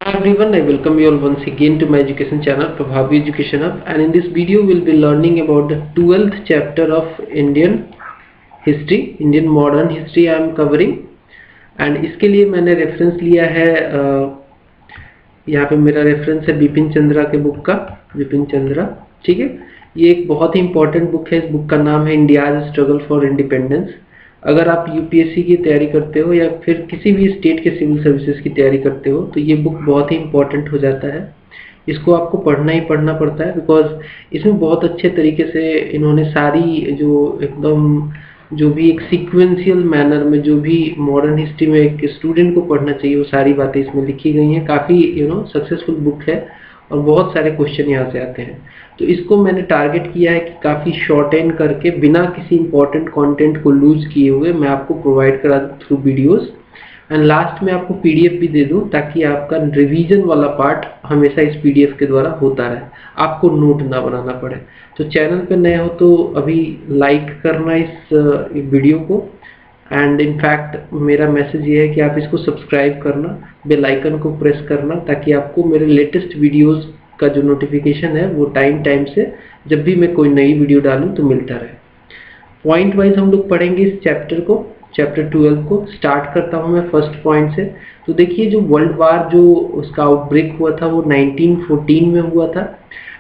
Hi everyone, I welcome you all once again to my education channel Prabhavi Education Hub, and in this video we'll be learning about the 12th chapter of Indian history, Indian modern history I am covering। and इसके लिए मैंने reference लिया है, यहाँ पे मेरा reference है बिपिन चंद्रा के बुक का, बिपिन चंद्रा। ठीक है, ये एक बहुत ही इंपॉर्टेंट बुक है। इस बुक का नाम है इंडियाज स्ट्रगल फॉर इंडिपेंडेंस। अगर आप यूपीएससी की तैयारी करते हो या फिर किसी भी स्टेट के सिविल सर्विसेज की तैयारी करते हो तो ये बुक बहुत ही इंपॉर्टेंट हो जाता है। इसको आपको पढ़ना ही पढ़ना पड़ता है, बिकॉज इसमें बहुत अच्छे तरीके से इन्होंने सारी जो एकदम जो भी एक सीक्वेंशियल मैनर में जो भी मॉडर्न हिस्ट्री में एक स्टूडेंट को पढ़ना चाहिए वो सारी बातें इसमें लिखी गई हैं। काफ़ी सक्सेसफुल बुक है और बहुत सारे क्वेश्चन यहाँ से आते हैं। तो इसको मैंने टारगेट किया है कि काफ़ी शॉर्ट एंड करके बिना किसी इंपॉर्टेंट कंटेंट को लूज किए हुए मैं आपको प्रोवाइड करा दूँ थ्रू वीडियोस, एंड लास्ट में आपको पीडीएफ भी दे दूँ ताकि आपका रिवीजन वाला पार्ट हमेशा इस पीडीएफ के द्वारा होता रहे, आपको नोट ना बनाना पड़े। तो चैनल पे नए हो तो अभी लाइक करना इस वीडियो को, एंड इनफैक्ट मेरा मैसेज ये है कि आप इसको सब्सक्राइब करना, बेल आइकन को प्रेस करना, ताकि आपको मेरे लेटेस्ट वीडियोस का जो नोटिफिकेशन है वो टाइम से जब भी मैं कोई नई वीडियो डालूं तो मिलता रहे। पॉइंट वाइज हम लोग पढ़ेंगे इस चैप्टर को, चैप्टर 12 को। स्टार्ट करता हूं मैं फर्स्ट पॉइंट से। तो देखिए, जो वर्ल्ड वार जो उसका आउटब्रेक हुआ था वो 1914 में हुआ था,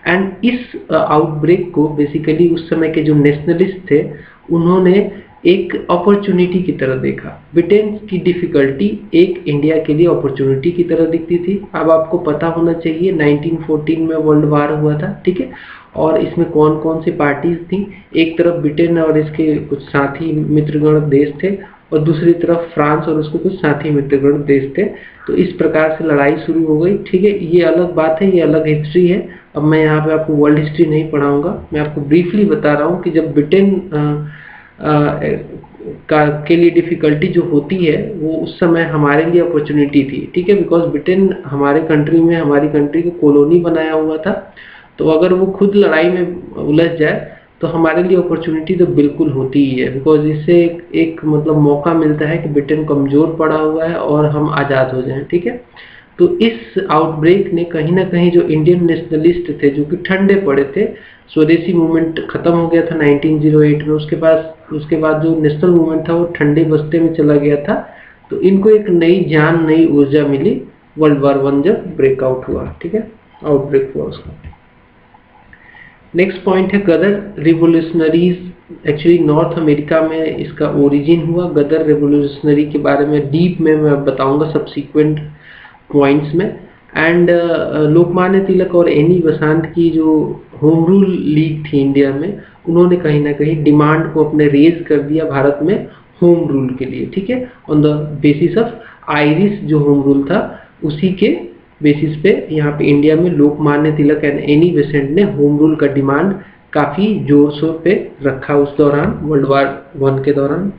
एंड इस आउटब्रेक को बेसिकली उस समय के जो नेशनलिस्ट थे उन्होंने एक अपॉर्चुनिटी की तरह देखा। ब्रिटेन की डिफिकल्टी एक इंडिया के लिए अपॉर्चुनिटी की तरह दिखती थी। अब आपको पता होना चाहिए 1914 में वर्ल्ड वार हुआ था, ठीक है, और इसमें कौन कौन सी पार्टीज थी। एक तरफ ब्रिटेन और इसके कुछ साथी मित्रगण देश थे और दूसरी तरफ फ्रांस और उसके कुछ साथी मित्रगण देश थे। तो इस प्रकार से लड़ाई शुरू हो गई, ठीक है। ये अलग बात है, ये अलग हिस्ट्री है। अब मैं यहाँ पे आपको वर्ल्ड हिस्ट्री नहीं पढ़ाऊंगा, मैं आपको ब्रीफली बता रहा हूँ कि जब ब्रिटेन के लिए डिफिकल्टी जो होती है वो उस समय हमारे लिए अपॉर्चुनिटी थी, ठीक है, बिकॉज ब्रिटेन हमारे कंट्री में हमारी कंट्री को कॉलोनी बनाया हुआ था। तो अगर वो खुद लड़ाई में उलझ जाए तो हमारे लिए अपॉर्चुनिटी तो बिल्कुल होती ही है, बिकॉज इससे एक मतलब मौका मिलता है कि ब्रिटेन कमजोर पड़ा हुआ है और हम आज़ाद हो जाएं, ठीक है। तो इस आउटब्रेक ने कहीं ना कहीं जो इंडियन नेशनलिस्ट थे जो कि ठंडे पड़े थे, स्वदेशी मूवमेंट खत्म हो गया था 1908 में, उसके बाद जो नेशनल मूवमेंट था वो ठंडे बस्ते में चला गया था। तो इनको एक नई जान, नई ऊर्जा मिली वर्ल्ड वार 1 जब ब्रेकआउट हुआ, ठीक है, आउटब्रेक हुआ उसका। नेक्स्ट पॉइंट है गदर रिवोल्यूशनरीज। एक्चुअली नॉर्थ अमेरिका में इसका ओरिजिन हुआ। गदर रिवोल्यूशनरी के बारे में डीप में मैं बताऊंगा सब्सिक्वेंट पॉइंट्स में। एंड लोकमान्य तिलक और एनी बसंत की जो होम रूल लीग थी इंडिया में, उन्होंने कहीं ना कहीं डिमांड को अपने रेज कर दिया भारत में होम रूल के लिए, ठीक है, on the basis of Irish जो होम रूल था उसी के बेसिस पे यहाँ पे इंडिया में Lokmanya Tilak and Annie Besant ने होम रूल का डिमांड काफी जोर शोर पे रखा उस दौरान, वर्ल्ड वार 1 के दौरान।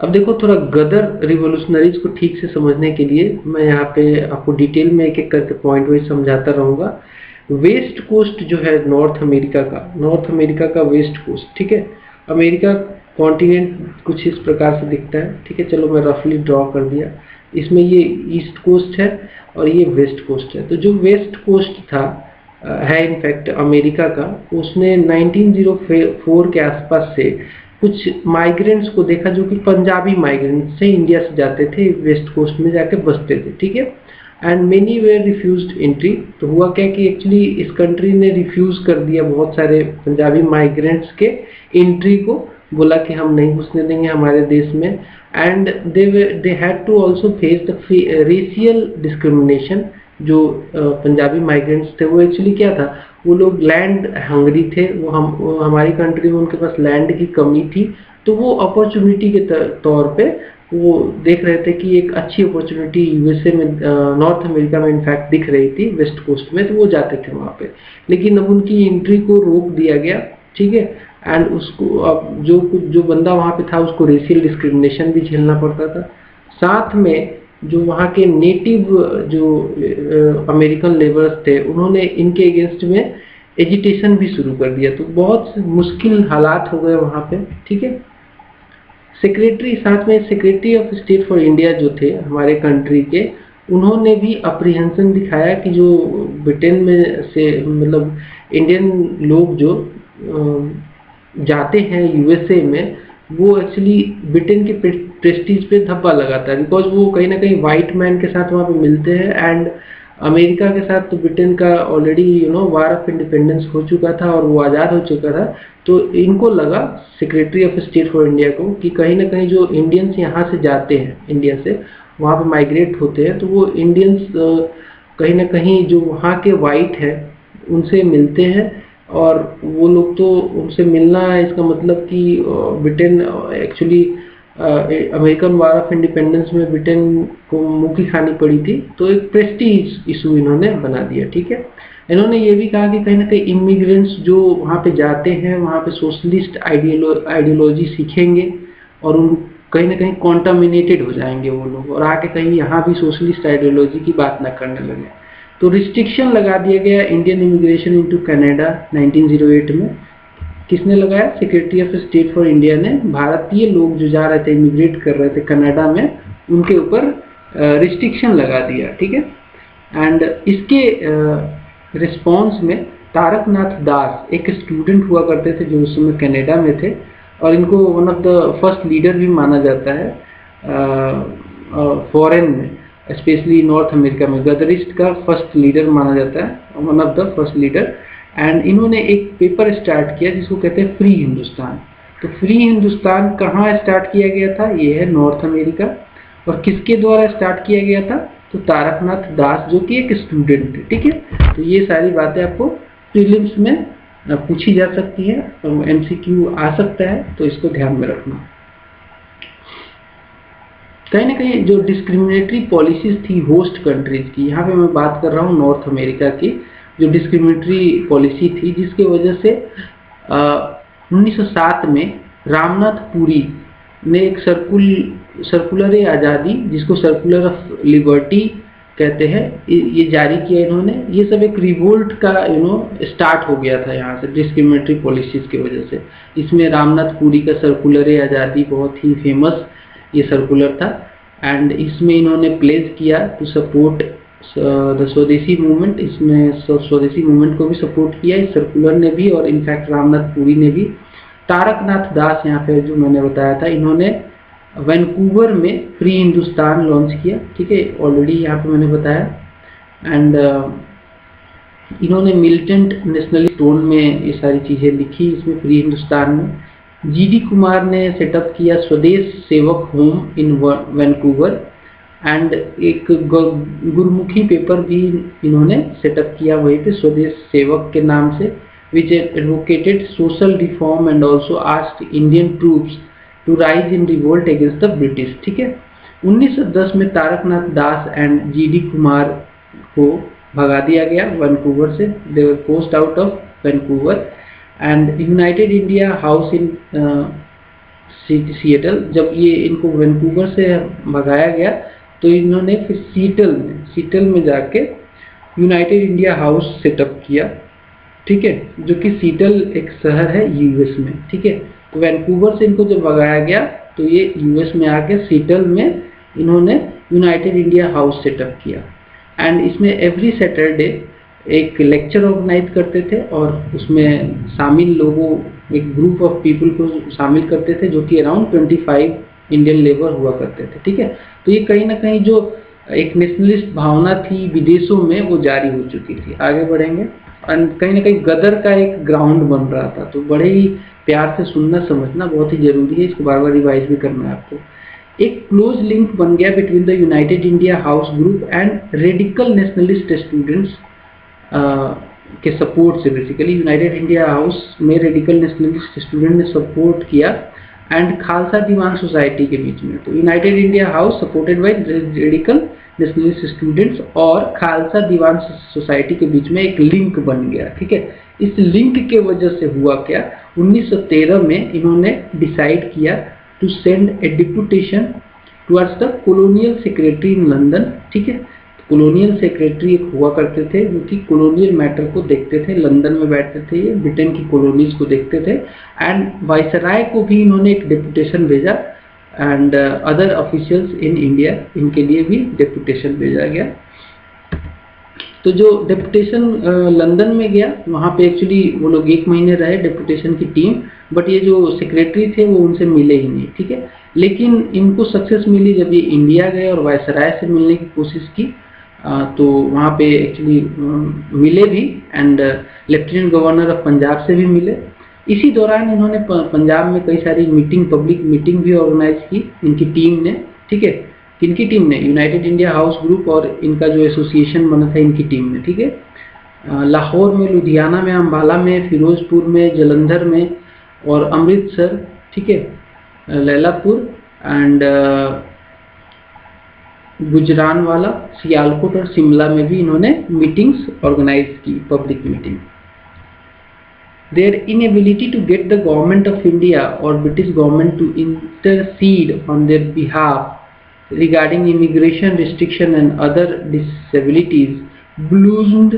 अब देखो, थोड़ा गदर रिवोल्यूशनरीज को ठीक से समझने के लिए मैं यहाँ पे आपको डिटेल में एक एक करके पॉइंट वाइज समझाता रहूंगा। वेस्ट कोस्ट जो है नॉर्थ अमेरिका का वेस्ट कोस्ट, ठीक है, अमेरिका कॉन्टिनेंट कुछ इस प्रकार से दिखता है, ठीक है। चलो मैं रफली ड्रॉ कर दिया। इसमें ये ईस्ट कोस्ट है और ये वेस्ट कोस्ट है। तो जो वेस्ट कोस्ट था है इनफैक्ट अमेरिका का, उसने 1904 के आसपास से कुछ माइग्रेंट्स को देखा जो कि पंजाबी माइग्रेंट्स से इंडिया से जाते थे, वेस्ट कोस्ट में जाके बसते थे, ठीक है, and many were refused entry. तो हुआ क्या कि एक्चुअली इस कंट्री ने रिफ्यूज कर दिया बहुत सारे पंजाबी माइग्रेंट्स के एंट्री को, बोला कि हम नहीं घुसने देंगे हमारे देश में। And they had to also face the racial discrimination. जो पंजाबी माइग्रेंट्स थे वो एक्चुअली क्या था, वो लोग लैंड हंगरी थे, वो हमारी कंट्री में उनके पास लैंड की कमी थी। तो वो अपॉर्चुनिटी के तौर पे वो देख रहे थे कि एक अच्छी अपॉर्चुनिटी यूएसए में, नॉर्थ अमेरिका में इनफैक्ट दिख रही थी वेस्ट कोस्ट में, तो वो जाते थे वहाँ पे। लेकिन अब उनकी एंट्री को रोक दिया गया, ठीक है, एंड उसको अब जो बंदा वहाँ पे था उसको रेशियल डिस्क्रिमिनेशन भी झेलना पड़ता था। साथ में जो वहाँ के नेटिव जो अमेरिकन लेबर्स थे उन्होंने इनके अगेंस्ट में एजिटेशन भी शुरू कर दिया। तो बहुत मुश्किल हालात हो गए वहाँ पे, ठीक है। साथ में secretary of state for India जो थे हमारे कंट्री के, उन्होंने भी अप्रीहेंशन दिखाया कि जो ब्रिटेन में से मतलब इंडियन लोग जो जाते हैं यूएसए में, वो एक्चुअली ब्रिटेन के प्रेस्टीज पे धब्बा लगाता है, बिकॉज वो कहीं ना कहीं वाइट मैन के साथ वहाँ पे मिलते हैं, एंड अमेरिका के साथ तो ब्रिटेन का ऑलरेडी वार ऑफ इंडिपेंडेंस हो चुका था और वो आज़ाद हो चुका था। तो इनको लगा secretary of state for India को कि कहीं ना कहीं जो इंडियंस यहाँ से जाते हैं, इंडिया से वहाँ पे माइग्रेट होते हैं, तो वो इंडियंस कहीं ना कहीं जो वहाँ के वाइट है उनसे मिलते हैं, और वो लोग तो उनसे मिलना है, इसका मतलब कि Britain actually American war of independence में ब्रिटेन को मुँह की खानी पड़ी थी, तो एक प्रेस्टीज इशू इन्होंने बना दिया। ठीक है, इन्होंने ये भी कहा कि कहीं ना कहीं इमिग्रेंट्स जो वहाँ पे जाते हैं वहाँ पे सोशलिस्ट आइडियोलॉजी सीखेंगे और उन कहीं ना कहीं कॉन्टामिनेटेड हो जाएंगे वो लोग, और आके कहीं यहाँ भी सोशलिस्ट आइडियोलॉजी की बात ना करने लगे। तो रिस्ट्रिक्शन लगा दिया गया इंडियन इमिग्रेशन इनटू कनाडा 1908 में। किसने लगाया? Secretary of state for India ने भारतीय लोग जो जा रहे थे, इमिग्रेट कर रहे थे कनाडा में, उनके ऊपर रिस्ट्रिक्शन लगा दिया। ठीक है, एंड इसके रिस्पॉन्स में तारकनाथ दास एक स्टूडेंट हुआ करते थे जो उस समय कनाडा में थे, और इनको one of the first leader भी माना जाता है फॉरेन में, स्पेशली नॉर्थ अमेरिका में गदरिस्ट का फर्स्ट लीडर माना जाता है, one of the first leader. And इन्होंने एक पेपर स्टार्ट किया जिसको कहते हैं फ्री हिंदुस्तान। तो फ्री हिंदुस्तान कहाँ स्टार्ट किया गया था? ये है नॉर्थ अमेरिका, और किसके द्वारा स्टार्ट किया गया था? तो तारकनाथ दास, जो कि एक स्टूडेंट थे। ठीक है, तो ये सारी बातें आपको प्रीलिम्स में पूछी जा सकती है, एमसीक्यू आ सकता है, तो इसको ध्यान में रखना। कहीं ना कहीं जो डिस्क्रिमिनेटरी पॉलिसीज थी होस्ट कंट्रीज की, यहाँ पे मैं बात कर रहा हूँ नॉर्थ अमेरिका की, जो डिस्क्रिमिनेटरी पॉलिसी थी जिसके वजह से 1907 में रामनाथ पुरी ने एक सर्कुलर आज़ादी, जिसको सर्कुलर ऑफ लिबर्टी कहते हैं, ये जारी किया इन्होंने। ये सब एक रिवोल्ट का स्टार्ट हो गया था यहाँ से डिस्क्रिमिनेटरी पॉलिसीज की वजह से। इसमें रामनाथ पुरी का सर्कुलर आज़ादी बहुत ही फेमस ये सर्कुलर था, एंड इसमें इन्होंने प्लेस किया टू सपोर्ट द स्वदेशी मूवमेंट। इसमें स्वदेशी मूवमेंट को भी सपोर्ट किया इस सर्कुलर ने भी, और इनफैक्ट रामनाथ पुरी ने भी। तारकनाथ दास यहाँ पे जो मैंने बताया था, इन्होंने वैंकूवर में फ्री हिंदुस्तान लॉन्च किया। ठीक है, ऑलरेडी यहाँ पे मैंने बताया। एंड इन्होंने मिलिटेंट नेशनलिस्ट टोन में ये सारी चीज़ें लिखी इसमें फ्री हिंदुस्तान में। जीडी कुमार ने सेटअप किया स्वदेश सेवक होम इन वैंकूवर, एंड एक गुरमुखी पेपर भी इन्होंने सेटअप किया वहीं पे स्वदेश सेवक के नाम से, which advocated social reform and also asked Indian troops to rise in revolt against the British. ठीक है, 1910 में तारकनाथ दास एंड जीडी कुमार को भगा दिया गया वैंकूवर से। They were post out of Vancouver, and United India House in Seattle. जब ये इनको वैंकूवर से भगाया गया तो इन्होंने फिर सीटल में जाके यूनाइटेड इंडिया हाउस सेटअप किया। ठीक है, जो कि सीटल एक शहर है यूएस में। ठीक है, तो वैंकूवर से इनको जब भगाया गया तो ये यूएस में आके सीटल में इन्होंने यूनाइटेड इंडिया हाउस सेटअप किया, एंड इसमें एवरी सैटरडे एक लेक्चर ऑर्गेनाइज करते थे, और उसमें शामिल लोगों, एक ग्रुप ऑफ पीपल को शामिल करते थे, जो कि अराउंड 25 इंडियन लेबर हुआ करते थे। ठीक है, तो ये कहीं ना कहीं जो एक नेशनलिस्ट भावना थी विदेशों में वो जारी हो चुकी थी। आगे बढ़ेंगे, और कहीं ना कहीं गदर का एक ग्राउंड बन रहा था। तो बड़े ही प्यार से सुनना समझना बहुत ही जरूरी है, इसको बार बार रिवाइज भी करना है आपको। एक क्लोज लिंक बन गया between the United India house group and radical nationalist students के सपोर्ट से। बेसिकली यूनाइटेड इंडिया हाउस में रेडिकल नेशनलिस्ट स्टूडेंट ने सपोर्ट किया एंड खालसा दीवान सोसाइटी के बीच में। तो United India house supported by radical nationalist students और खालसा दीवान सोसाइटी के बीच में एक लिंक बन गया। ठीक है, इस लिंक के वजह से हुआ क्या, 1913 में इन्होंने डिसाइड किया to send a deputation towards the colonial secretary in London. ठीक है, कॉलोनियल सेक्रेटरी एक हुआ करते थे जो कि कॉलोनियल मैटर को देखते थे, लंदन में बैठते थे, ये ब्रिटेन की कॉलोनीज को देखते थे, एंड वाइसराय को भी इन्होंने एक डिपुटेशन भेजा and other officials in India, इनके लिए भी डेपुटेशन भेजा गया। तो जो डेपुटेशन लंदन में गया, वहाँ पे एक्चुअली वो लोग 1 महीने रहे डेपुटेशन की टीम, बट ये जो सेक्रेटरी थे वो उनसे मिले ही नहीं, ठीक है। लेकिन इनको सक्सेस मिली जब ये इंडिया गए और वायसराय से मिलने की कोशिश की, तो वहाँ पे एक्चुअली मिले भी, and lieutenant governor of Punjab से भी मिले। इसी दौरान इन्होंने पंजाब में कई सारी मीटिंग, पब्लिक मीटिंग भी ऑर्गेनाइज की इनकी टीम ने, ठीक है। किनकी टीम ने? यूनाइटेड इंडिया हाउस ग्रुप और इनका जो एसोसिएशन बना था इनकी टीम ने, ठीक है। लाहौर में, लुधियाना में, अम्बाला में, फिरोजपुर में, जलंधर में और अमृतसर, ठीक है, लैलापुर एंड गुजरानवाला, सियालकोट और शिमला में भी इन्होंने मीटिंग्स ऑर्गेनाइज की, public meeting. Their inability to get the government of India or British government to intercede on their behalf regarding immigration restriction and other disabilities blossomed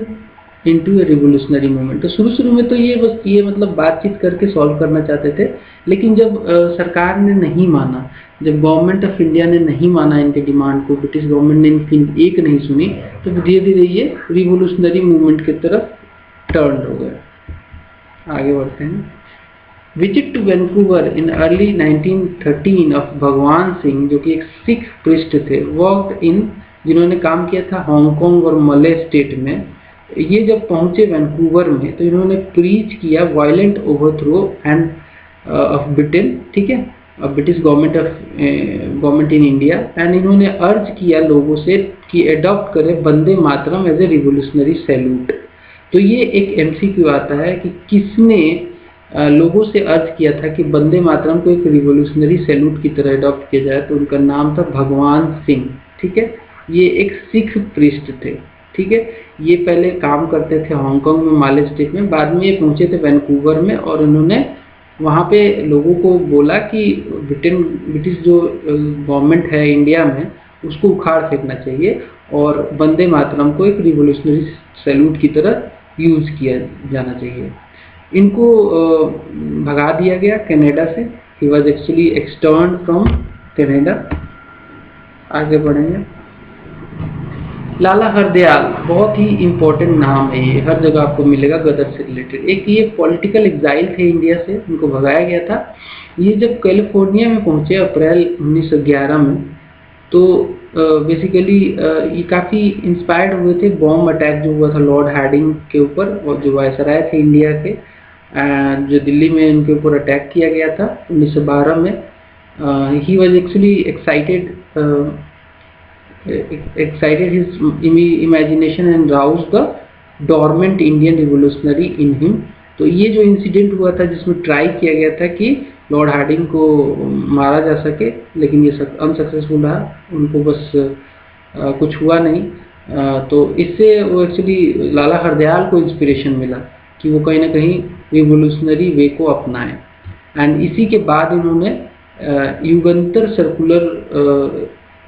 into a revolutionary movement। तो शुरू में तो ये मतलब बातचीत करके solve करना चाहते थे, लेकिन जब सरकार ने नहीं माना, जब गवर्नमेंट ऑफ इंडिया ने नहीं माना इनके डिमांड को, ब्रिटिश गवर्नमेंट ने इनकी एक नहीं सुनी, तो धीरे धीरे ये रिवोल्यूशनरी मूवमेंट की तरफ टर्न हो गया। आगे बढ़ते हैं। Visit to Vancouver in early 1913 of Bhagwan Singh, जो कि एक सिख प्रिस्ट थे, वर्क इन, जिन्होंने काम किया था हांगकांग और मले स्टेट में। ये जब पहुंचे वैंकूवर में तो इन्होंने प्रीच किया violent overthrow end of Britain, ठीक है, British government in India, and इन्होंने अर्ज किया लोगों से कि एडॉप्ट करें Vande Mataram as a revolutionary salute. तो ये एक एमसीक्यू आता है कि किसने लोगों से अर्ज किया था कि वंदे मातरम को एक रिवोल्यूशनरी सैल्यूट की तरह अडॉप्ट किया जाए, तो उनका नाम था भगवान सिंह, ठीक है। ये एक सिख प्रिस्ट थे, ठीक है। ये पहले काम करते थे हांगकांग में, माले स्टेट में, बाद में ये पहुंचे थे वैंकूवर में और इन्होंने वहाँ पे लोगों को बोला कि ब्रिटिश जो गवर्नमेंट है इंडिया में उसको उखाड़ फेंकना चाहिए और वंदे मातरम को एक रिवोल्यूशनरी सैल्यूट की तरह यूज किया जाना चाहिए। इनको भगा दिया गया कनाडा से। He was actually externed from Canada. आगे बढ़ेंगे। लाला हरदयाल, बहुत ही इम्पोर्टेंट नाम है ये, हर जगह आपको मिलेगा गदर से रिलेटेड। एक ये पॉलिटिकल एग्जाइल थे इंडिया से, उनको भगाया गया था। ये जब कैलिफोर्निया में पहुंचे अप्रैल 1911 में, तो बेसिकली ये काफ़ी इंस्पायर्ड हुए थे बॉम्ब अटैक जो हुआ था लॉर्ड हार्डिंग के ऊपर, और जो वायसराय थे इंडिया के, जो दिल्ली में इनके ऊपर अटैक किया गया था 1912 में। ही was actually excited his imagination and roused the dormant Indian revolutionary in him। तो ये जो इंसिडेंट हुआ था जिसमें ट्राई किया गया था कि लॉर्ड हार्डिंग को मारा जा सके, लेकिन ये अनसक्सेसफुल रहा, उनको बस कुछ हुआ नहीं। तो इससे वो एक्चुअली लाला हरदयाल को इंस्पिरेशन मिला कि वो कहीं ना कहीं रिवोल्यूशनरी वे को अपनाएं। एंड इसी के बाद इन्होंने युगंतर सर्कुलर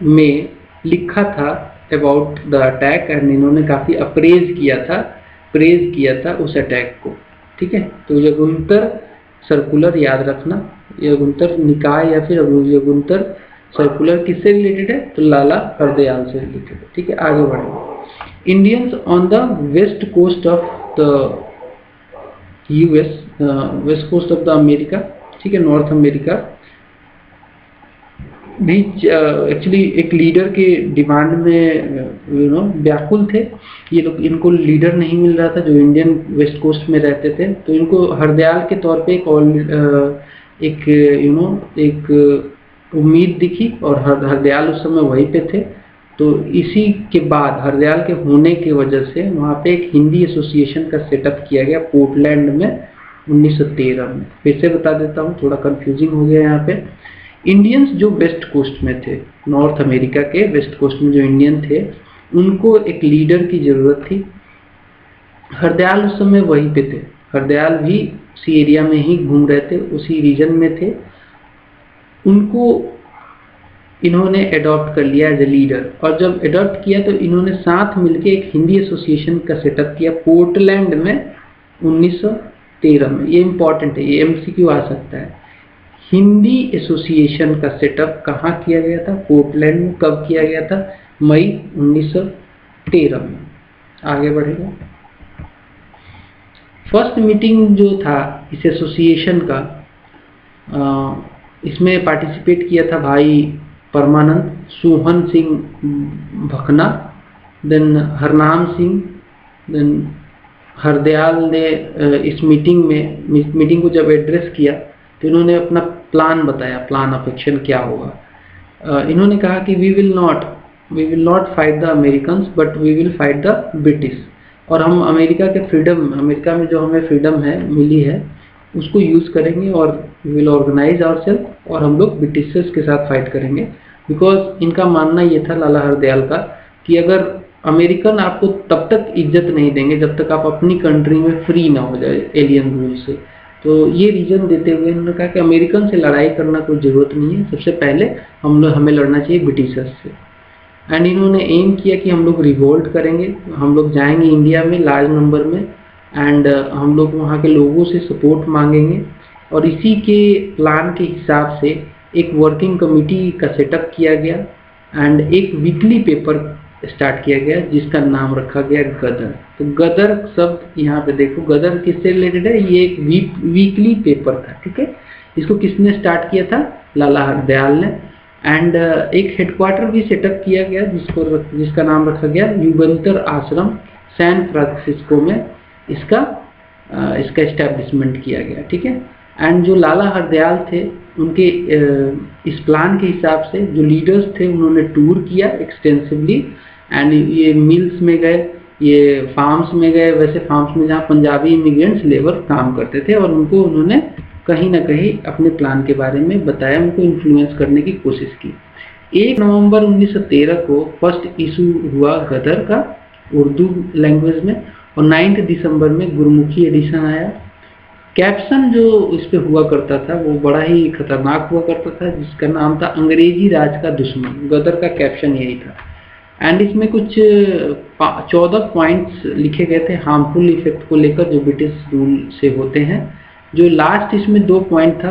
में लिखा था अबाउट द अटैक, एंड इन्होंने काफ़ी प्रेज किया था उस अटैक को, ठीक है। तो युगंतर सर्कुलर याद रखना, युगंतर निकाय या फिर युगंतर सर्कुलर किससे रिलेटेड है? तो लाला हरदयाल से रिलेटेड है, ठीक है। आगे बढ़ेंगे। Indians on the west coast of the US, west coast of the America, ठीक है, नॉर्थ अमेरिका भी एक्चुअली एक लीडर के डिमांड में व्याकुल थे ये लोग। इनको लीडर नहीं मिल रहा था जो इंडियन वेस्ट कोस्ट में रहते थे, तो इनको हरदयाल के तौर पे एक उम्मीद दिखी, और हरदयाल उस समय वहीं पे थे। तो इसी के बाद हरदयाल के होने की वजह से वहाँ पे एक हिंदी एसोसिएशन का सेटअप किया गया पोर्टलैंड में 1913 में। फिर से बता देता हूँ, थोड़ा कंफ्यूजिंग हो गया यहाँ पे। इंडियंस जो वेस्ट कोस्ट में थे, नॉर्थ अमेरिका के वेस्ट कोस्ट में जो इंडियन थे, उनको एक लीडर की ज़रूरत थी। हरदयाल उस समय वहीं पे थे, हरदयाल भी उसी एरिया में ही घूम रहे थे, उसी रीजन में थे। उनको इन्होंने अडॉप्ट कर लिया एज ए लीडर, और जब अडॉप्ट किया तो इन्होंने साथ मिलके एक हिंदी एसोसिएशन का सेटअप किया पोर्टलैंड में 1913 में। ये इंपॉर्टेंट है, ये एमसीक्यू आ सकता है। हिंदी एसोसिएशन का सेटअप कहाँ किया गया था? पोर्टलैंड में। कब किया गया था? मई 1913 में। आगे बढ़ेगा। फर्स्ट मीटिंग जो था इस एसोसिएशन का, इसमें पार्टिसिपेट किया था भाई परमानंद, सोहन सिंह भकना, देन हरनाम सिंह, देन हरदयाल ने इस मीटिंग को जब एड्रेस किया तो इन्होंने अपना प्लान बताया, प्लान ऑफ एक्शन क्या होगा। इन्होंने कहा कि we will not fight the Americans but we will fight the British. और हम अमेरिका में जो हमें फ्रीडम है मिली है उसको यूज़ करेंगे और वी विल ऑर्गेनाइज आवरसेल्फ, और हम लोग ब्रिटिशर्स के साथ फाइट करेंगे। बिकॉज इनका मानना ये था, लाला हरदयाल का, कि अगर अमेरिकन आपको तब तक इज्जत नहीं देंगे जब तक आप अपनी कंट्री में फ्री ना हो जाए एलियन रूल से। तो ये रीजन देते हुए इन्होंने कहा कि अमेरिकन से लड़ाई करना कोई ज़रूरत नहीं है, सबसे पहले हमें लड़ना चाहिए ब्रिटिशर्स से। एंड इन्होंने एम किया कि हम लोग रिवोल्ट करेंगे, हम लोग जाएंगे इंडिया में लार्ज नंबर में, एंड हम लोग वहाँ के लोगों से सपोर्ट मांगेंगे। और इसी के प्लान के हिसाब से एक वर्किंग कमेटी का सेटअप किया गया एंड एक वीकली पेपर स्टार्ट किया गया जिसका नाम रखा गया गदर। तो गदर शब्द यहाँ पे देखो, गदर किससे रिलेटेड है? ये एक वीकली पेपर था, ठीक है। इसको किसने स्टार्ट किया था? लाला हरदयाल ने। एंड एक हेडक्वार्टर भी सेटअप किया गया जिसका नाम रखा गया युगंतर आश्रम, सैन फ्रांसिस्को में इसका एस्टेब्लिशमेंट किया गया, ठीक है। एंड जो लाला हरदयाल थे उनके इस प्लान के हिसाब से जो लीडर्स थे उन्होंने टूर किया एक्सटेंसिवली, एंड ये मिल्स में गए, ये फार्म्स में गए, वैसे फार्म्स में जहाँ पंजाबी इमिग्रेंट्स लेबर काम करते थे, और उन्होंने कहीं ना कहीं अपने प्लान के बारे में बताया, उनको इन्फ्लुएंस करने की कोशिश की। 1 नवंबर 1913 को फर्स्ट इशू हुआ गदर का उर्दू लैंग्वेज में, और 9 दिसंबर में गुरमुखी एडिशन आया। कैप्शन जो इस पे हुआ करता था वो बड़ा ही खतरनाक हुआ करता था, जिसका नाम था अंग्रेजी राज का दुश्मन। गदर का कैप्शन यही था। एंड इसमें कुछ 14 पॉइंट्स लिखे गए थे हार्मफुल इफेक्ट को लेकर जो ब्रिटिश रूल से होते हैं। जो लास्ट इसमें 2 पॉइंट था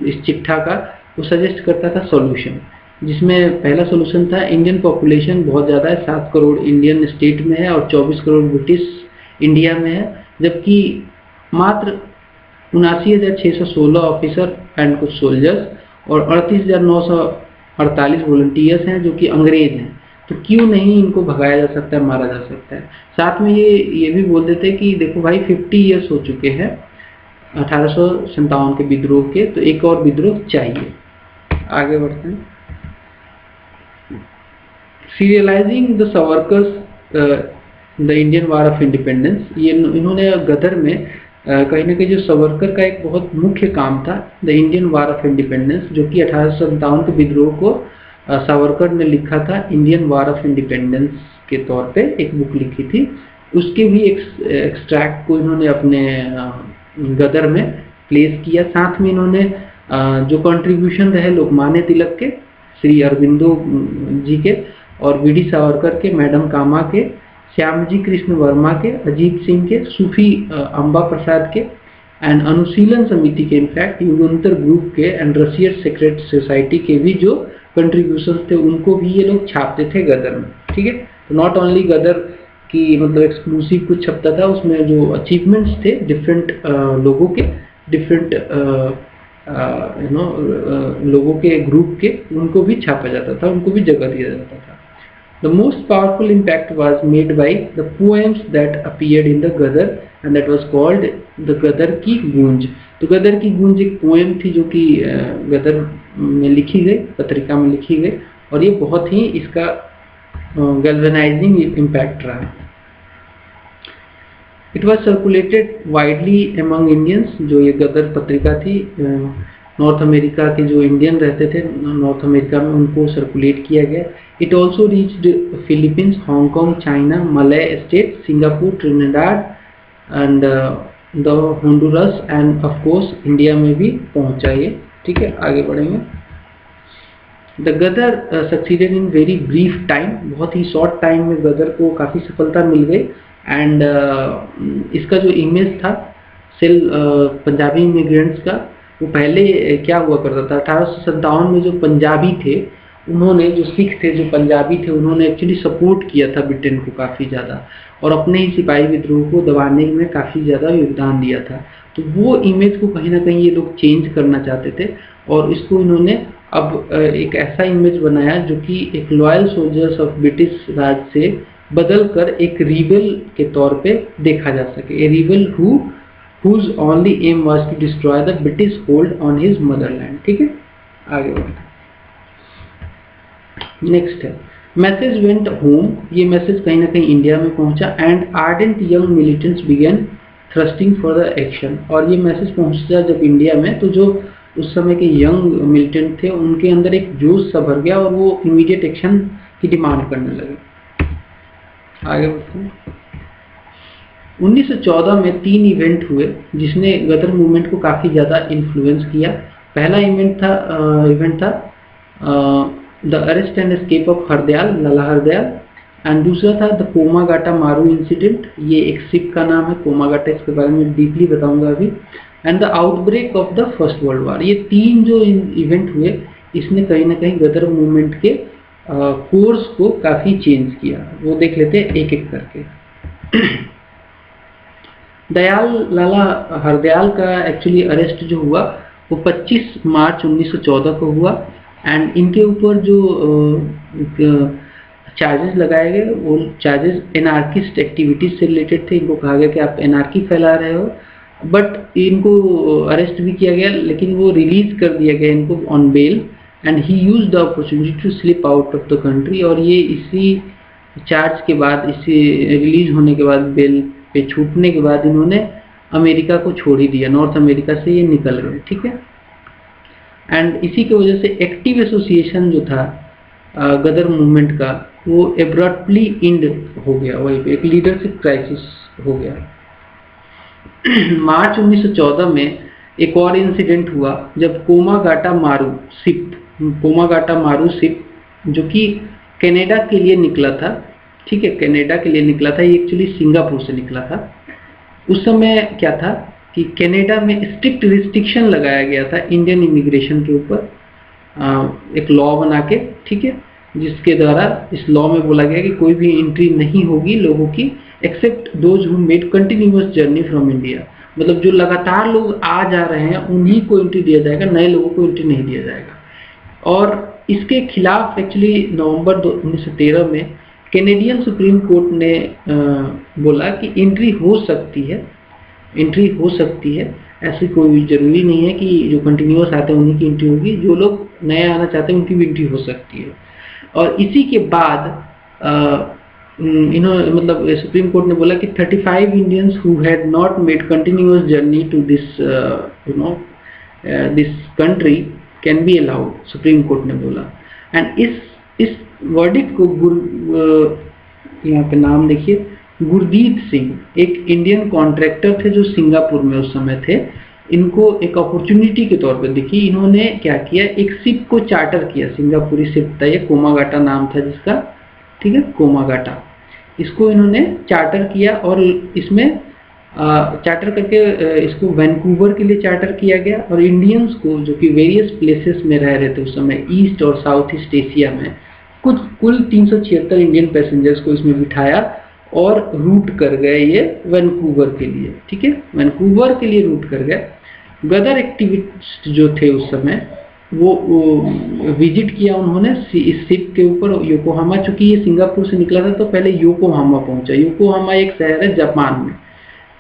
इस चिट्ठा का, वो सजेस्ट करता था सॉल्यूशन, जिसमें पहला सॉल्यूशन था इंडियन पॉपुलेशन बहुत ज़्यादा है, 7 करोड़ इंडियन स्टेट में है और 24 करोड़ ब्रिटिश इंडिया में है, जबकि मात्र 79,616 ऑफिसर एंड कुछ सोल्जर्स और 38,948 वॉलंटियर्स हैं जो कि अंग्रेज हैं। तो क्यों नहीं इनको भगाया जा सकता है, मारा जा सकता है। साथ में ये भी बोल देते कि देखो भाई 50 ईयर्स हो चुके हैं 1857 के विद्रोह के, तो एक और विद्रोह चाहिए। आगे बढ़ते हैं। Serialising the Savarkar's the Indian war of independence, ये इन्होंने गदर में कहीं ना कहीं जो सावरकर का एक बहुत मुख्य काम था the Indian war of independence, जो कि 1857 के विद्रोह को सावरकर ने लिखा था इंडियन वार ऑफ इंडिपेंडेंस के तौर पे एक बुक लिखी थी। उसके भी एक्सट्रैक्ट को इन्होंने अपने गदर में प्लेस किया। साथ में इन्होंने जो कंट्रीब्यूशन रहे लोकमान्य तिलक के, श्री अरविंदो जी के और वी डी सावरकर के, मैडम कामा के, श्यामजी कृष्ण वर्मा के, अजीत सिंह के, सूफी अम्बा प्रसाद के एंड अनुशीलन समिति के, इनफैक्ट युगंतर ग्रुप के एंड रशियन सेक्रेट सोसाइटी के भी जो कंट्रीब्यूशन थे उनको भी ये लोग छापते थे गदर में, ठीक है। तो नॉट ओनली गदर की मतलब एक्सक्लूसिव कुछ छपता था, उसमें जो अचीवमेंट्स थे डिफरेंट लोगों के, डिफरेंट लोगों के ग्रुप के, उनको भी छापा जाता था, उनको भी जगह दिया जाता था। The most powerful impact was made by the poems that appeared in the Gadar and that was called the गदर की गूंज। तो गदर की गूंज एक पोएम थी जो कि गदर में लिखी गई, पत्रिका में लिखी गई, और ये बहुत ही इसका गैल्वेनाइजिंग इम्पैक्ट रहा। It was circulated widely among Indians, जो ये गदर पत्रिका थी नॉर्थ अमेरिका के जो इंडियन रहते थे नॉर्थ अमेरिका में, उनको सर्कुलेट किया गया। It also reached Philippines, Hong Kong, China, Malay state, Singapore, Trinidad and the Honduras and of course India में भी पहुंचा ये, ठीक है। आगे बढ़ेंगे। The Ghadar succeeded in very brief time, बहुत ही शॉर्ट टाइम में गदर को काफ़ी सफलता मिल गई। एंड इसका जो इमेज था पंजाबी इमिग्रेंट्स का, वो पहले क्या हुआ करता था, 1857 में जो पंजाबी थे उन्होंने, जो सिख थे, जो पंजाबी थे, उन्होंने एक्चुअली सपोर्ट किया था ब्रिटेन को काफ़ी ज़्यादा, और अपने ही सिपाही विद्रोह को दबाने में काफ़ी ज़्यादा योगदान दिया था। तो वो इमेज को कहीं ना कहीं ये लोग चेंज करना चाहते थे, और इसको इन्होंने अब एक ऐसा इमेज बनाया जो कि एक लॉयल सोल्जर्स ऑफ ब्रिटिश राज से बदल कर एक रिबेल के तौर पे देखा जा सके, ए rebel whose only aim was to destroy the British hold on his motherland। ठीक है, आगे बढ़ते। नेक्स्ट है मैसेज वेंट होम। ये मैसेज कहीं ना कहीं इंडिया में पहुंचा, and ardent young militants began thrusting for the action. और ये मैसेज पहुंचा जब इंडिया में, तो जो उस समय के यंग मिलिटेंट थे उनके अंदर एक जोश सा भर गया और वो इमीडिएट एक्शन की डिमांड करने लगे। आगे बढ़ते हैं। 1914 में 3 इवेंट हुए जिसने गदर मूवमेंट को काफ़ी ज़्यादा इन्फ्लुएंस किया। पहला इवेंट था the arrest and escape of Hardayal, Lala Hardayal, and दूसरा था द कोमागाटा मारू इंसिडेंट। ये एक शिप का नाम है कोमागाटा, इसके बारे में डीपली बताऊंगा अभी। And the outbreak of the first world war. ये 3 जो इवेंट हुए इसने कहीं ना कहीं गदर मूवमेंट के कोर्स को काफ़ी चेंज किया। वो देख लेते हैं एक एक करके। लाला हरदयाल का एक्चुअली अरेस्ट जो हुआ वो 25 मार्च 1914 को हुआ, एंड इनके ऊपर जो चार्जेस लगाए गए वो चार्जेस एनार्किस्ट एक्टिविटीज से रिलेटेड थे। इनको कहा गया कि आप एनार्की फैला रहे हो, बट इनको अरेस्ट भी किया गया, लेकिन वो रिलीज कर दिया गया इनको on bail, and he used the opportunity to slip out of the country. और ये इसी चार्ज के बाद, इसी रिलीज होने के बाद, बेल पे छूटने के बाद इन्होंने अमेरिका को छोड़ ही दिया, नॉर्थ अमेरिका से ये निकल गए। ठीक है, एंड इसी की वजह से एक्टिव एसोसिएशन जो था गदर मूवमेंट का वो एब्रप्टली इंड हो गया, वहीं पे एक लीडरशिप क्राइसिस हो गया। मार्च 1914 में एक और इंसिडेंट हुआ जब कोमागाटा मारू शिप जो कि कनाडा के लिए निकला था। ठीक है, कनाडा के लिए निकला था, ये एक्चुअली सिंगापुर से निकला था। उस समय क्या था कि कनाडा में स्ट्रिक्ट रिस्ट्रिक्शन लगाया गया था इंडियन इमिग्रेशन के ऊपर, एक लॉ बना के, ठीक है, जिसके द्वारा इस लॉ में बोला गया कि कोई भी एंट्री नहीं होगी लोगों की except those who made continuous journey from India. मतलब जो लगातार लोग आ जा रहे हैं उन्हीं को एंट्री दिया जाएगा, नए लोगों को एंट्री नहीं दिया जाएगा। और इसके खिलाफ एक्चुअली नवंबर 1913 में कैनेडियन सुप्रीम कोर्ट ने बोला कि एंट्री हो सकती है, ऐसी कोई जरूरी नहीं है कि जो कंटिन्यूअस आते हैं उन्हीं की एंट्री होगी, जो लोग नए आना चाहते हैं उनकी भी एंट्री हो सकती है। और इसी के बाद इन्होंने मतलब सुप्रीम कोर्ट ने बोला कि 35 Indians who had not made continuous journey to this this country can be allowed, supreme court ने बोला। एंड इस वर्डिक्ट को यहाँ पे नाम देखिए, गुरदीप सिंह एक इंडियन कॉन्ट्रैक्टर थे जो सिंगापुर में उस समय थे। इनको एक अपॉर्चुनिटी के तौर पर देखी, इन्होंने क्या किया, एक शिप को चार्टर किया, सिंगापुरी शिप था ये, कोमागाटा नाम था जिसका, ठीक है, कोमागाटा। इसको इन्होंने चार्टर किया और इसमें चार्टर करके इसको वैंकूवर के लिए चार्टर किया गया। और इंडियंस को जो कि वेरियस प्लेसेस में रह रहे थे उस समय ईस्ट और साउथ ईस्ट एशिया में, कुल 376 इंडियन पैसेंजर्स को इसमें बिठाया और रूट कर गए ये वैंकूवर के लिए। ठीक है, वैंकूवर के लिए रूट कर गए। गदर एक्टिविस्ट जो थे उस समय वो विजिट किया उन्होंने इस शिप के ऊपर योकोहामा, चूंकि ये सिंगापुर से निकला था तो पहले योकोहामा पहुंचा। योकोहामा एक शहर है जापान में,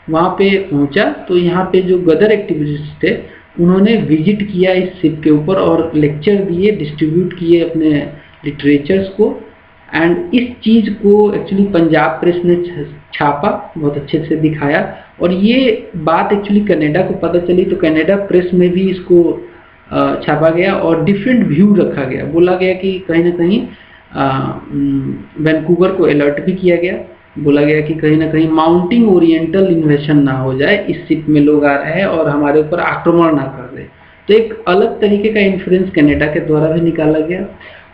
वहाँ पे पहुंचा। तो यहाँ पे जो गदर एक्टिविस्ट थे उन्होंने विजिट किया इस शिप के ऊपर और लेक्चर दिए, डिस्ट्रीब्यूट किए अपने लिटरेचर्स को। एंड इस चीज़ को एक्चुअली पंजाब प्रेस ने छापा, बहुत अच्छे से दिखाया। और ये बात एक्चुअली कनाडा को पता चली तो कनाडा प्रेस में भी इसको छापा गया और डिफरेंट व्यू रखा गया। बोला गया कि कहीं ना कहीं वैंकूवर को अलर्ट भी किया गया। बोला गया कि कहीं ना कहीं माउंटिंग ओरिएंटल इन्वेशन ना हो जाए, इस शिप में लोग आ रहे हैं और हमारे ऊपर आक्रमण ना कर दे। तो एक अलग तरीके का इन्फ्लुएंस कनाडा के द्वारा भी निकाला गया।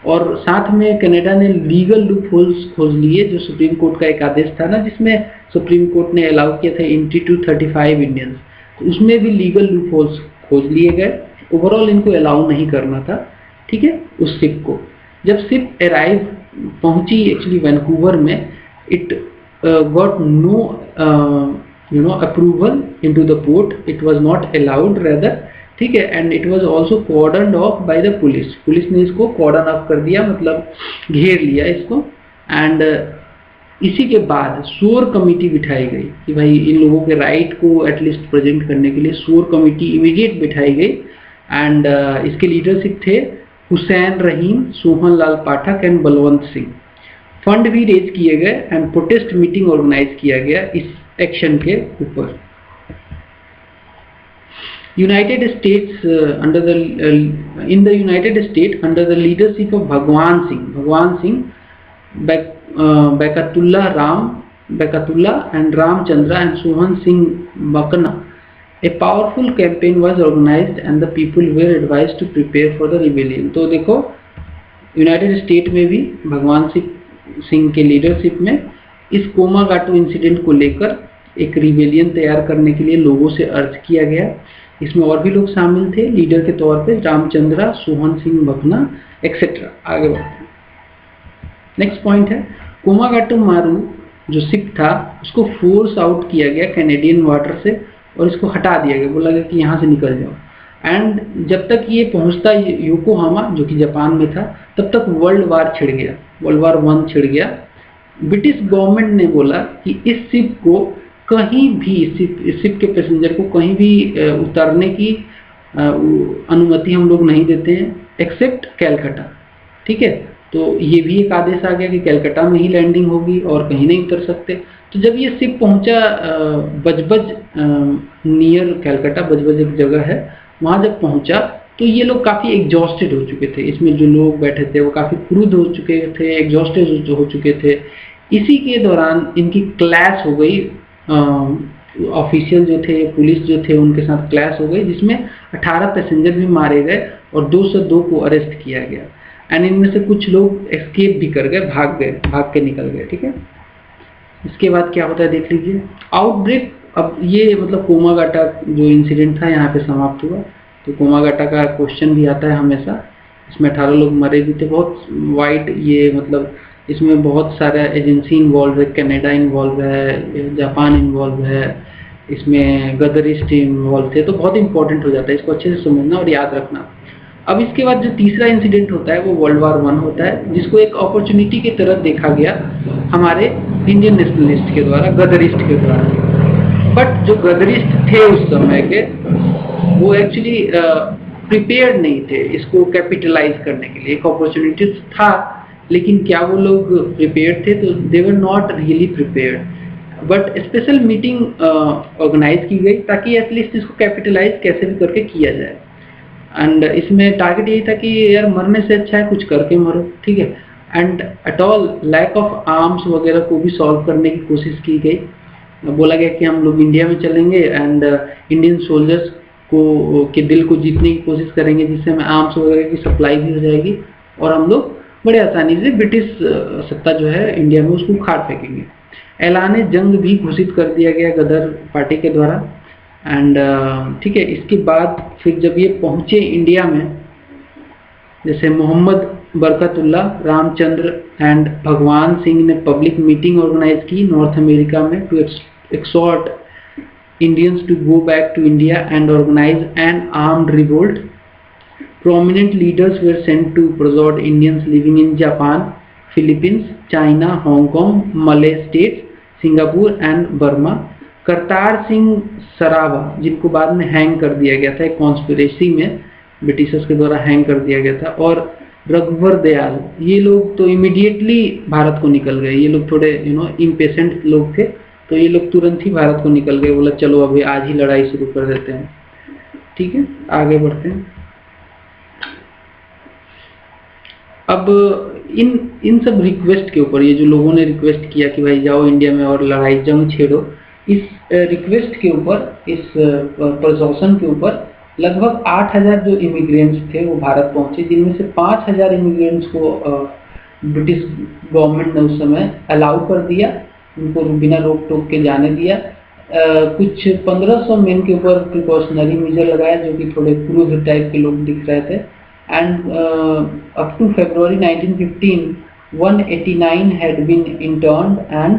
और साथ में कनाडा ने लीगल लूप होल्स खोज लिए, जो सुप्रीम कोर्ट का एक आदेश था ना जिसमें सुप्रीम कोर्ट ने अलाउ किया था एंट्री टू 35 इंडियंस, तो उसमें भी लीगल लूप होल्स खोज लिए गए। ओवरऑल इनको अलाउ नहीं करना था, ठीक है, उस शिप को। जब शिप अराइव पहुंची एक्चुअली वैंकूवर में, it got no approval into the port, it was not allowed rather, ठीक है, and it was also cordoned off by the police. Police ने इसको कॉर्डन ऑफ कर दिया, मतलब घेर लिया इसको। एंड इसी के बाद शोर कमेटी बिठाई गई कि भाई इन लोगों के राइट को एटलीस्ट प्रेजेंट करने के लिए शोर कमेटी इमीडिएट बिठाई गई। एंड इसके लीडरशिप थे हुसैन रहीम, सोहन लाल पाठक एंड बलवंत सिंह। फंड भी रेज किए गए एंड प्रोटेस्ट मीटिंग ऑर्गेनाइज किया गया इस एक्शन के ऊपर। United states in the United state under the leadership of Bhagwan Singh, Bekatullah and Ramchandra and Sohan Singh Makna, a powerful campaign was organized and the people were advised to prepare for the rebellion। तो देखो United state में भी भगवान सिंह के leadership में इस कोमागाटू incident को लेकर एक रिबेलियन तैयार करने के लिए लोगों से अर्ज किया गया। इसमें और भी लोग शामिल थे लीडर के तौर पे, रामचंद्रा, सोहन सिंह मखना एक्सेट्रा। आगे बढ़ते हैं। नेक्स्ट पॉइंट है कोमागाटू मारू जो शिप था उसको फोर्स आउट किया गया कैनेडियन वाटर से और इसको हटा दिया गया, बोला गया कि यहाँ से निकल जाओ। एंड जब तक ये पहुँचता योकोहामा जो कि जापान में था, तब तक वर्ल्ड वार छिड़ गया, वर्ल्ड वार 1 छिड़ गया। ब्रिटिश गवर्नमेंट ने बोला कि इस शिप को कहीं भी, शिप के पैसेंजर को कहीं भी उतरने की अनुमति हम लोग नहीं देते हैं एक्सेप्ट कैलकाटा, ठीक है। तो ये भी एक आदेश आ गया कि कैलकाटा में ही लैंडिंग होगी और कहीं नहीं उतर सकते। तो जब ये शिप पहुंचा बजबज नियर कैलकाटा, बजबज एक जगह है, वहाँ जब पहुंचा तो ये लोग काफ़ी एग्जॉस्टेड हो चुके थे। इसमें जो लोग बैठे थे वो काफ़ी क्रूद हो चुके थे, एग्जॉस्टेड हो चुके थे। इसी के दौरान इनकी क्लैश हो गई, ऑफिशियल जो थे, पुलिस जो थे, उनके साथ क्लैश हो गई, जिसमें 18 पैसेंजर भी मारे गए और 202 को अरेस्ट किया गया। एंड इनमें से कुछ लोग एस्केप भी कर गए, भाग के निकल गए, ठीक है। इसके बाद क्या होता है देख लीजिए। आउटब्रेक, अब ये मतलब कोमागाटा जो इंसिडेंट था यहाँ पे समाप्त हुआ। तो कोमागाटा का क्वेश्चन भी आता है हमेशा। इसमें 18 लोग मरे भी थे। बहुत वाइड ये मतलब इसमें बहुत सारा एजेंसी इन्वॉल्व है, कनाडा इन्वॉल्व है, जापान इन्वॉल्व है, इसमें गदर ईस्ट इन्वॉल्व थे। तो बहुत इंपॉर्टेंट हो जाता है, इसको अच्छे से समझना और याद रखना। अब इसके बाद जो तीसरा इंसिडेंट होता है वो वर्ल्ड वार 1 होता है, जिसको एक अपॉर्चुनिटी की तरह देखा गया हमारे इंडियन नेशनलिस्ट के द्वारा, गदरिस्ट के द्वारा। बट जो गदरिस्ट थे उस समय के, वो एक्चुअली प्रिपेयर्ड नहीं थे इसको कैपिटलाइज करने के लिए। एक अपॉर्चुनिटी था, लेकिन क्या वो लोग प्रिपेयर्ड थे? तो they were not really prepared. But special meeting organise की गई ताकि एटलीस्ट इसको कैपिटलाइज कैसे भी करके किया जाए। एंड इसमें टारगेट यही था कि यार मरने से अच्छा है कुछ करके मरो, ठीक है। And at all lack of arms वगैरह को भी सॉल्व करने की कोशिश की गई। बोला गया कि हम लोग इंडिया में चलेंगे एंड इंडियन सोल्जर्स को के दिल को जीतने की कोशिश करेंगे, जिससे हमें आर्म्स वगैरह की सप्लाई भी हो जाएगी और हम लोग बड़े आसानी से ब्रिटिश सत्ता जो है इंडिया में उसको उखाड़ फेंकेंगे। ऐलान जंग भी घोषित कर दिया गया गदर पार्टी के द्वारा। एंड ठीक है, इसके बाद फिर जब ये पहुँचे इंडिया में, जैसे मोहम्मद बरकतुल्लाह, रामचंद्र एंड भगवान सिंह ने पब्लिक मीटिंग ऑर्गेनाइज की नॉर्थ अमेरिका में to exhort Indians to go back to India and organise an armed revolt. Prominent leaders were sent to persuade Indians living in Japan, Philippines, China, Hong Kong, Malay states, Singapore and Burma। Kartar Singh Sarabha, जिनको बाद में hang कर दिया गया था एक conspiracy में, Britishers के द्वारा हैंग कर दिया गया था, और रघुवर दयाल, ये लोग तो इमीडिएटली भारत को निकल गए। ये लोग थोड़े इम्पेशेंट लोग थे, तो ये लोग तुरंत ही भारत को निकल गए। बोला चलो अभी आज ही लड़ाई शुरू कर देते हैं, ठीक है। आगे बढ़ते हैं। अब इन सब रिक्वेस्ट के ऊपर, ये जो लोगों ने रिक्वेस्ट किया कि भाई जाओ इंडिया में और लड़ाई जंग छेड़ो, इस रिक्वेस्ट के ऊपर, इस प्रशासन के ऊपर लगभग 8000 जो इमिग्रेंट्स थे वो भारत पहुंचे, जिनमें से 5000 इमिग्रेंट्स को ब्रिटिश गवर्नमेंट ने उस समय अलाउ कर दिया, उनको बिना रोक टोक के जाने दिया। कुछ 1500 मेन के ऊपर प्रिकॉशनरी मेजर लगाया जो कि थोड़े क्रूज टाइप के लोग दिख रहे थे। And up to February 1915 189 had been interned and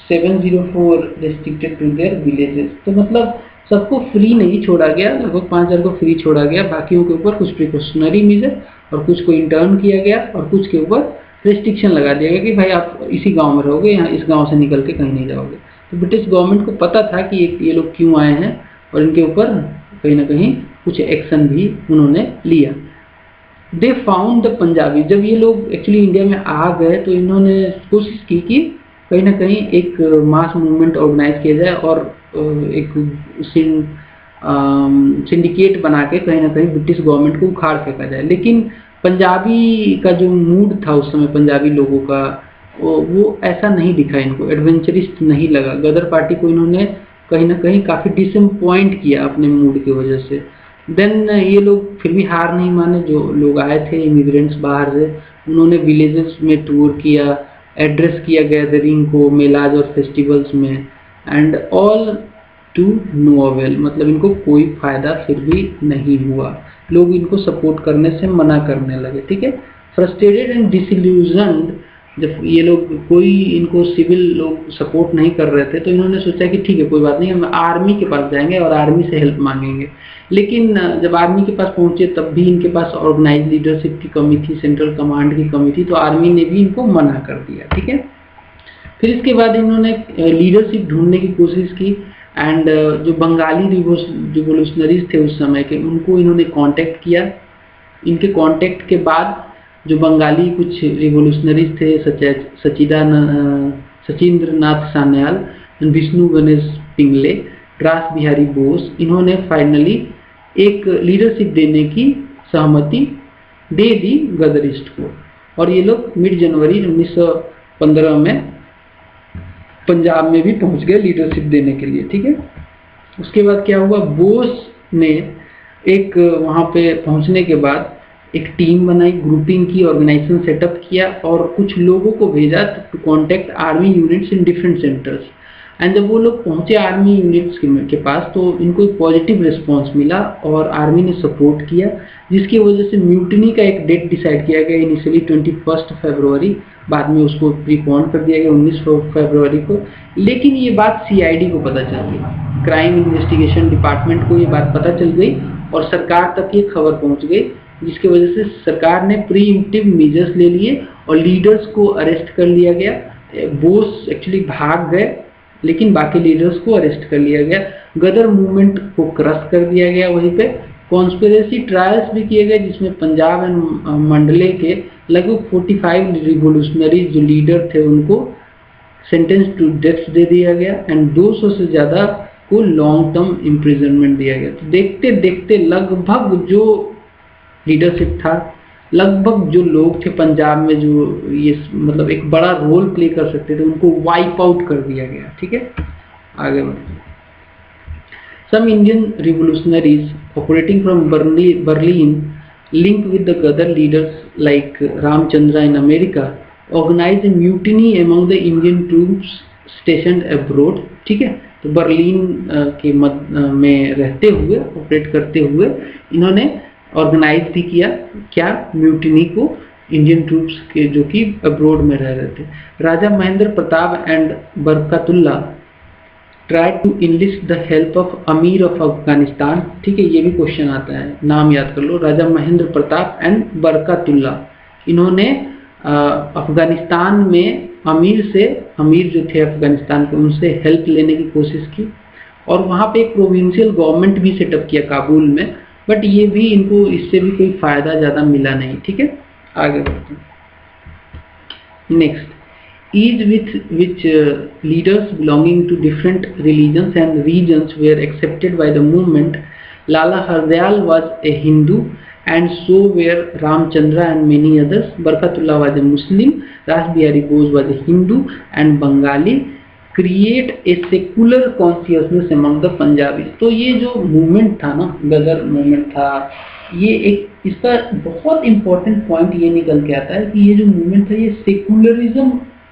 704 restricted to their villages। तो मतलब सबको फ्री नहीं छोड़ा गया, लगभग 5000 को फ्री छोड़ा गया, बाकियों के ऊपर कुछ प्रिकॉशनरी मेजर और कुछ को इंटर्न किया गया और कुछ के ऊपर रेस्ट्रिक्शन लगा दिया गया कि भाई आप इसी गांव में रहोगे, यहाँ इस गांव से निकल के कहीं नहीं जाओगे। तो ब्रिटिश गवर्नमेंट को पता था कि ये लोग क्यों आए हैं और इनके ऊपर कहीं ना कहीं कुछ एक्शन भी उन्होंने लिया। दे फाउंड द पंजाबी, जब ये लोग एक्चुअली इंडिया में आ गए तो इन्होंने कोशिश की कि कहीं ना कहीं एक मास मूवमेंट ऑर्गेनाइज किया जाए और एक सिंडिकेट बना के कहीं ना कहीं ब्रिटिश गवर्नमेंट को उखाड़ फेंका जाए। लेकिन पंजाबी का जो मूड था उस समय पंजाबी लोगों का वो ऐसा नहीं दिखा, इनको एडवेंचरिस्ट नहीं लगा। गदर पार्टी को इन्होंने कहीं ना कहीं काफ़ी डिसअपॉइंट किया अपने मूड की वजह से। देन ये लोग फिर भी हार नहीं माने, जो लोग आए थे इमिग्रेंट्स बाहर से, उन्होंने विलेजेस में टूर किया, एड्रेस किया गैदरिंग को मेलाज और फेस्टिवल्स में, and all to no avail, मतलब इनको कोई फायदा फिर भी नहीं हुआ, लोग इनको सपोर्ट करने से मना करने लगे। ठीक है, फ्रस्ट्रेटेड एंड डिसइल्यूजन्ड, जब ये लोग कोई इनको सिविल लोग सपोर्ट नहीं कर रहे थे तो इन्होंने सोचा कि ठीक है कोई बात नहीं, हम आर्मी के पास जाएंगे और आर्मी से हेल्प मांगेंगे। लेकिन जब आर्मी के पास पहुंचे तब भी इनके पास ऑर्गेनाइज लीडरशिप की कमी थी, सेंट्रल कमांड की कमी थी, तो आर्मी ने भी इनको मना कर दिया। ठीक है, फिर इसके बाद इन्होंने लीडरशिप ढूंढने की कोशिश की एंड जो बंगाली रिवोल्यूशनरीज थे उस समय के उनको इन्होंने कांटेक्ट किया। इनके कांटेक्ट के बाद जो बंगाली कुछ रिवोल्यूशनरीज थे सचिंद्र नाथ सान्याल, विष्णु गणेश पिंगले, रास बिहारी बोस, इन्होंने फाइनली एक लीडरशिप देने की सहमति दे दी गदरिस्ट को और ये लोग मिड जनवरी 1915 में पंजाब में भी पहुंच गए लीडरशिप देने के लिए। ठीक है, उसके बाद क्या हुआ, बोस ने एक वहां पे पहुंचने के बाद एक टीम बनाई, ग्रुपिंग की, ऑर्गेनाइजेशन सेटअप किया और कुछ लोगों को भेजा to contact army units in different centres. And जब वो लोग पहुंचे आर्मी यूनिट्स के पास तो इनको एक पॉजिटिव रिस्पांस मिला और आर्मी ने सपोर्ट किया, जिसकी वजह से म्यूटिनी का एक डेट डिसाइड किया गया इनिशियली 21 फरवरी, बाद में उसको प्रीपोन कर दिया गया 19 फरवरी को। लेकिन ये बात सीआईडी को पता चल गई, क्राइम इन्वेस्टिगेशन डिपार्टमेंट को ये बात पता चल गई और सरकार तक ये खबर पहुंच गई, जिसकी वजह से सरकार ने प्रीएम्प्टिव मेजर्स ले लिए और लीडर्स को अरेस्ट कर लिया गया। बोस एक्चुअली भाग गए लेकिन बाकी लीडर्स को अरेस्ट कर लिया गया। गदर मूवमेंट को क्रश कर दिया गया, वहीं पे कॉन्स्पिरेसी ट्रायल्स भी किए गए जिसमें पंजाब एंड मंडले के लगभग 45 रिवोल्यूशनरी जो लीडर थे उनको सेंटेंस टू डेथ दे दिया गया एंड 200 से ज़्यादा को लॉन्ग टर्म इम्प्रिजनमेंट दिया गया। तो देखते देखते लगभग जो लीडरशिप था, लगभग जो लोग थे पंजाब में जो ये मतलब एक बड़ा रोल प्ले कर सकते थे उनको वाइप आउट कर दिया गया। ठीक है, आगे बढ़ते हैं। Some Indian revolutionaries operating from Berlin linked with the Gadar leaders like Ramchandra in America organized a mutiny among the Indian troops stationed abroad। ठीक है, तो बर्लिन के में रहते हुए ऑपरेट करते हुए इन्होंने ऑर्गेनाइज भी किया क्या, म्यूटिनी को इंडियन ट्रूप्स के जो कि अब्रोड में रह रहे थे। Raja Mahendra Pratap and Barkatullah try to enlist the help of Amir of Afghanistan. ठीक है, ये भी क्वेश्चन आता है, नाम याद कर लो, राजा महेंद्र प्रताप एंड बरकतुल्ला, इन्होंने अफगानिस्तान में अमीर जो थे अफगानिस्तान के उनसे हेल्प लेने की कोशिश की और वहाँ पे एक प्रोविंशियल गवर्नमेंट भी सेटअप किया काबुल में, बट ये भी इनको इससे भी कोई फायदा ज़्यादा मिला नहीं। ठीक है, आगे बढ़ते हैं। Next, each with which leaders belonging to different religions and regions were accepted by the movement. Lala Hardayal was a Hindu and so were Ramchandra and many others. Barkatullah was a Muslim, Ras Bihari Bose was a Hindu and Bengali. Create a secular consciousness among the Punjabis। तो ये जो movement था ना, गदर movement था, ये एक इसका बहुत इंपॉर्टेंट पॉइंट ये निकल के आता है कि ये जो मूवमेंट है ये सेकुलरिज्म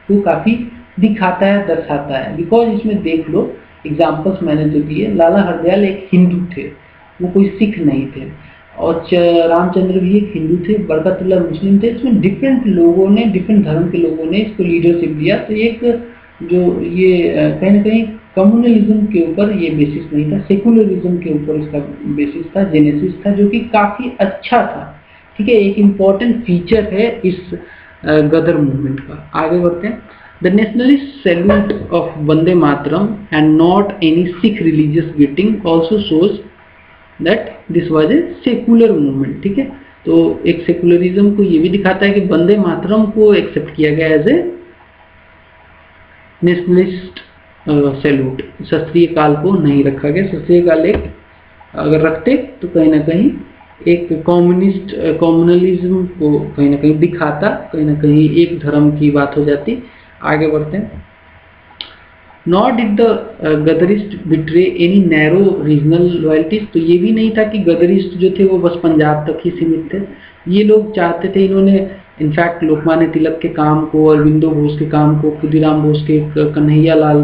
को काफ़ी दिखाता है, दर्शाता है। बिकॉज इसमें देख लो एग्जाम्पल्स मैंने जो दिए, लाला हरदयाल एक हिंदू थे, वो कोई सिख नहीं थे, और रामचंद्र भी एक हिंदू थे, बरकतुल्लाह मुस्लिम थे। इसमें डिफरेंट लोगों ने, डिफरेंट धर्म के लोगों ने इसको लीडरशिप दिया। तो एक जो ये कहीं ना कहीं कम्युनलिज्म के ऊपर ये बेसिस नहीं था, सेकुलरिज्म के ऊपर इसका बेसिस था, जेनेसिस था, जो कि काफ़ी अच्छा था। ठीक है, एक इम्पॉर्टेंट फीचर है इस गदर मूवमेंट का। आगे बढ़ते हैं। The nationalist salute of Vande Mataram and not any Sikh religious greeting also shows that this was a secular movement. ठीक है, तो एक सेकुलरिज्म को ये भी दिखाता है कि वंदे मातरम को एक्सेप्ट किया गया एज ए नेशनलिस्ट सैल्यूट, शास्त्रीय काल को नहीं रखा गया। शास्त्रीय काल एक अगर रखते तो कहीं ना कहीं एक कम्युनलिज्म को कहीं ना कहीं दिखाता, कहीं ना कहीं एक धर्म की बात हो जाती। आगे बढ़ते हैं। Not did the Ghadarist betray any narrow regional loyalties. तो ये भी नहीं था कि गदरिस्ट जो थे वो बस पंजाब तक ही सीमित थे। ये लोग चाहते थे, इन्होंने इनफैक्ट लोकमान्य तिलक के काम को, अरविंदो घोष के काम को, खुदीराम बोस के, कन्हैयालाल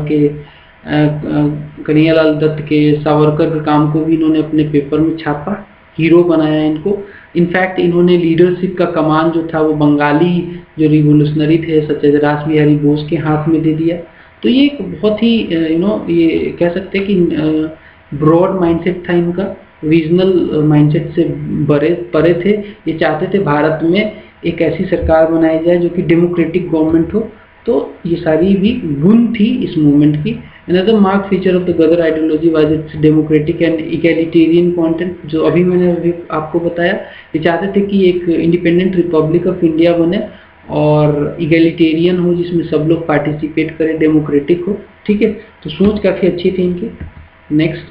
दत्त के, सावरकर के काम को भी इन्होंने अपने पेपर में छापा, हीरो बनाया इनको। इनफैक्ट इन्होंने लीडरशिप का कमान जो था वो बंगाली जो रिवोल्यूशनरी थे सत्येंद्र नाथ बिहारी बोस के हाथ में दे दिया। तो ये एक बहुत ही ये कह सकते हैं कि ब्रॉड माइंडसेट था इनका, रीजनल माइंडसेट से परे थे। ये चाहते थे भारत में एक ऐसी सरकार बनाई जाए जो कि डेमोक्रेटिक गवर्नमेंट हो। तो ये सारी भी गुण थी इस मूवमेंट की। Another mark feature of the Ghadar ideology was its democratic and egalitarian content, जो अभी मैंने आपको बताया। ये चाहते थे कि एक इंडिपेंडेंट रिपब्लिक ऑफ इंडिया बने और इक्वालिटेरियन हो, जिसमें सब लोग पार्टिसिपेट करें, डेमोक्रेटिक हो। ठीक है, तो सोच काफ़ी अच्छी थी इनकी। Next,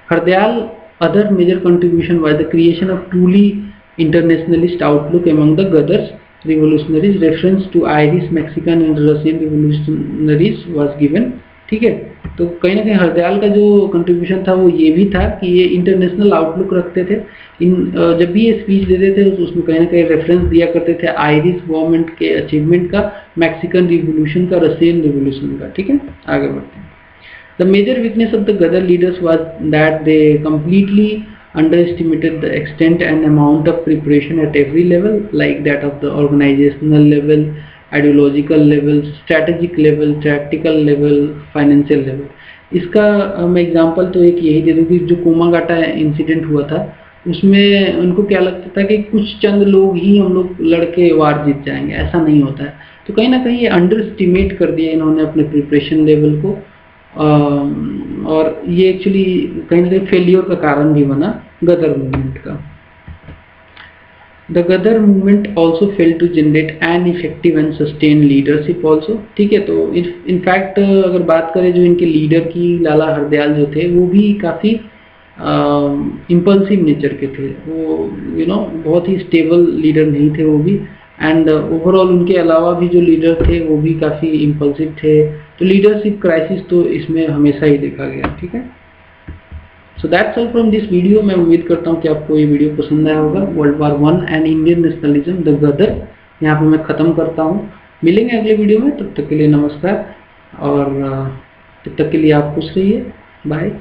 Hardayal other major contribution was the creation of truly internationalist outlook among the Gadars revolutionaries. Reference to Irish, Mexican and Russian revolutionaries was given. ठीक है, तो कहीं ना कहीं हरदयाल का जो कंट्रीब्यूशन था वो ये भी था कि ये इंटरनेशनल आउटलुक रखते थे। जब भी ये स्पीच देते थे तो उसमें कहीं ना कहीं रेफरेंस दिया करते थे आयरिश गवर्नमेंट के अचीवमेंट का, मैक्सिकन रिवोल्यूशन का, रशियन रिवोल्यूशन का। ठीक है, आगे बढ़ते हैं। The major weakness of the Ghadar leaders was that they completely underestimated the extent and amount of preparation at every level, like that of the organizational level, ideological level, strategic level, tactical level, financial level. इसका मैं example तो एक यही दे दूँ कि जो कोमागाटा incident हुआ था उसमें उनको क्या लगता था कि कुछ चंद लोग ही हम लोग लड़के वार जीत जाएंगे, ऐसा नहीं होता है। तो कहीं ना कहीं ये अंडर एस्टिमेट कर दिया इन्होंने अपने प्रिपरेशन लेवल को, और ये एक्चुअली कहीं ना कहीं फेलियर का कारण भी बना गदर मूवमेंट का। The Ghadar movement also fail to generate an effective and sustain leadership also. ठीक है, तो इनफैक्ट अगर बात करें जो इनके लीडर की, लाला हरदयाल जो थे वो भी काफ़ी इम्पल्सिव नेचर के थे। वो बहुत ही स्टेबल लीडर नहीं थे वो भी, एंड ओवरऑल उनके अलावा भी जो लीडर थे वो भी काफ़ी इम्पल्सिव थे। तो लीडरशिप क्राइसिस तो इसमें हमेशा ही देखा गया। ठीक है, so that's all from this video. मैं उम्मीद करता हूँ कि आपको ये वीडियो पसंद आया होगा। World war 1 and Indian nationalism, the Ghadar, यहाँ पे मैं ख़त्म करता हूँ। मिलेंगे अगले वीडियो में, तब तक के लिए नमस्कार, और तब तक के लिए आप खुश रहिए। बाय।